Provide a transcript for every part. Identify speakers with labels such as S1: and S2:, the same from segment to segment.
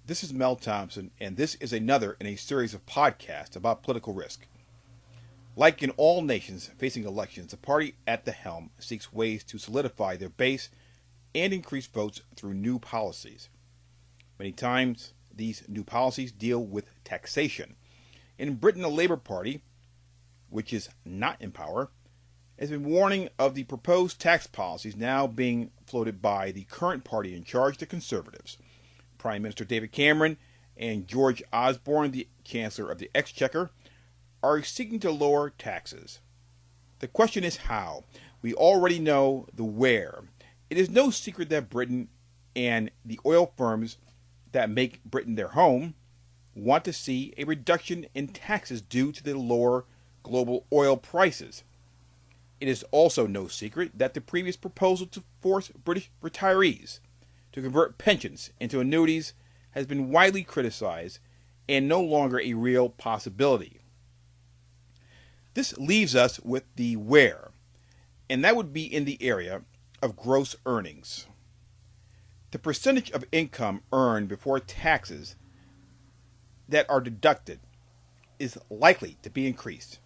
S1: This is Mel Thompson, and this is another in a series of podcasts about political risk. Like in all nations facing elections, the party at the helm seeks ways to solidify their base and increase votes through new policies. Many times, these new policies deal with taxation. In Britain, the Labour Party, which is not in power, has been warning of the proposed tax policies now being floated by the current party in charge, the Conservatives. Prime Minister David Cameron and George Osborne, the Chancellor of the Exchequer, are seeking to lower taxes. The question is how. We already know the where. It is no secret that Britain and the oil firms that make Britain their home want to see a reduction in taxes due to the lower global oil prices. It is also no secret that the previous proposal to force British retirees to convert pensions into annuities has been widely criticized and no longer a real possibility. This leaves us with the where, and that would be in the area of gross earnings. The percentage of income earned before taxes that are deducted is likely to be increased.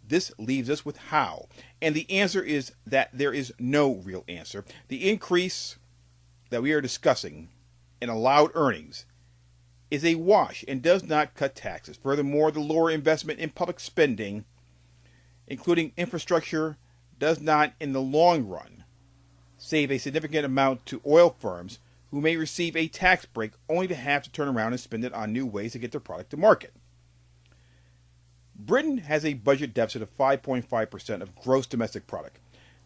S1: This leaves us with how, and the answer is that there is no real answer. The increase that we are discussing in allowed earnings is a wash and does not cut taxes. Furthermore, the lower investment in public spending, including infrastructure, does not, in the long run, save a significant amount to oil firms who may receive a tax break only to have to turn around and spend it on new ways to get their product to market. Britain has a budget deficit of 5.5% of gross domestic product.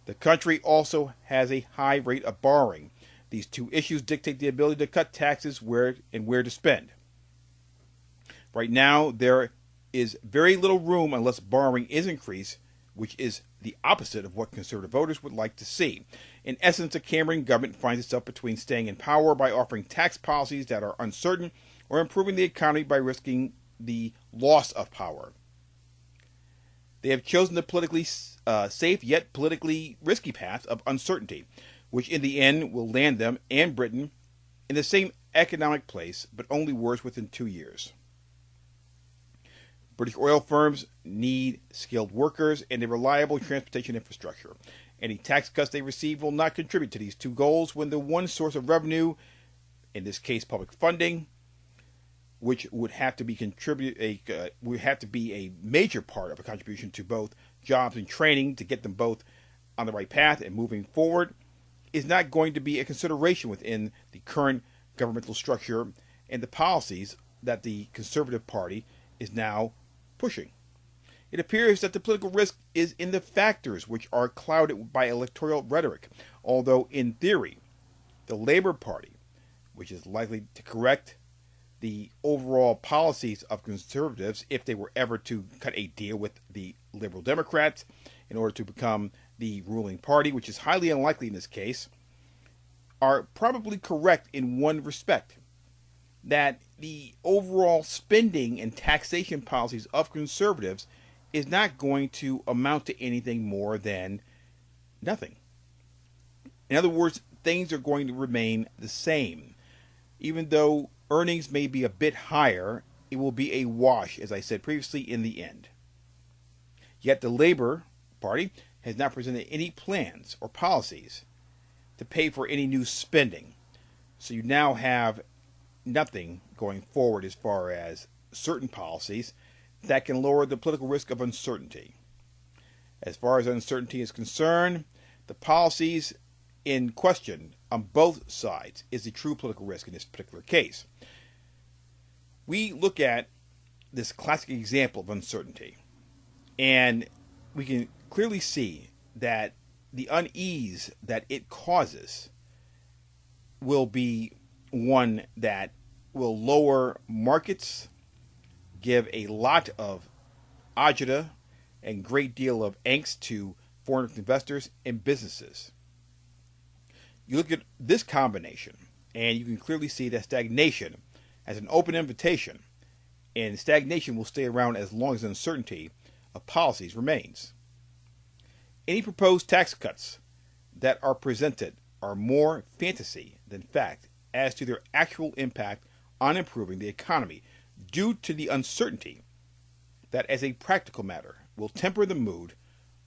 S1: The country also has a high rate of borrowing. These two issues dictate the ability to cut taxes where to spend. Right now, there is very little room unless borrowing is increased, which is the opposite of what conservative voters would like to see. In essence, the Cameron government finds itself between staying in power by offering tax policies that are uncertain or improving the economy by risking the loss of power. They have chosen the politically safe yet politically risky path of uncertainty, which in the end will land them and Britain in the same economic place, but only worse within 2 years. British oil firms need skilled workers and a reliable transportation infrastructure. Any tax cuts they receive will not contribute to these two goals when the one source of revenue, in this case public funding, which would have to be a major part of a contribution to both jobs and training to get them both on the right path and moving forward, is not going to be a consideration within the current governmental structure and the policies that the Conservative Party is now pushing. It appears that the political risk is in the factors which are clouded by electoral rhetoric, although in theory, the Labour Party, which is likely to correct the overall policies of conservatives if they were ever to cut a deal with the Liberal Democrats in order to become the ruling party, which is highly unlikely in this case, are probably correct in one respect, that the overall spending and taxation policies of conservatives is not going to amount to anything more than nothing. In other words, things are going to remain the same. Even though earnings may be a bit higher, it will be a wash, as I said previously, in the end. Yet the Labour Party has not presented any plans or policies to pay for any new spending. So you now have nothing going forward as far as certain policies that can lower the political risk of uncertainty. As far as uncertainty is concerned, the policies in question on both sides is the true political risk in this particular case. We look at this classic example of uncertainty, and we can clearly see that the unease that it causes will be one that will lower markets, give a lot of agita and great deal of angst to foreign investors and businesses. You look at this combination, and you can clearly see that stagnation as an open invitation, and stagnation will stay around as long as uncertainty of policies remains. Any proposed tax cuts that are presented are more fantasy than fact, as to their actual impact on improving the economy due to the uncertainty that, as a practical matter, will temper the mood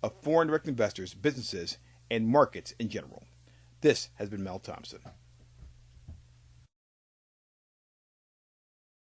S1: of foreign direct investors, businesses, and markets in general. This has been Mel Thompson.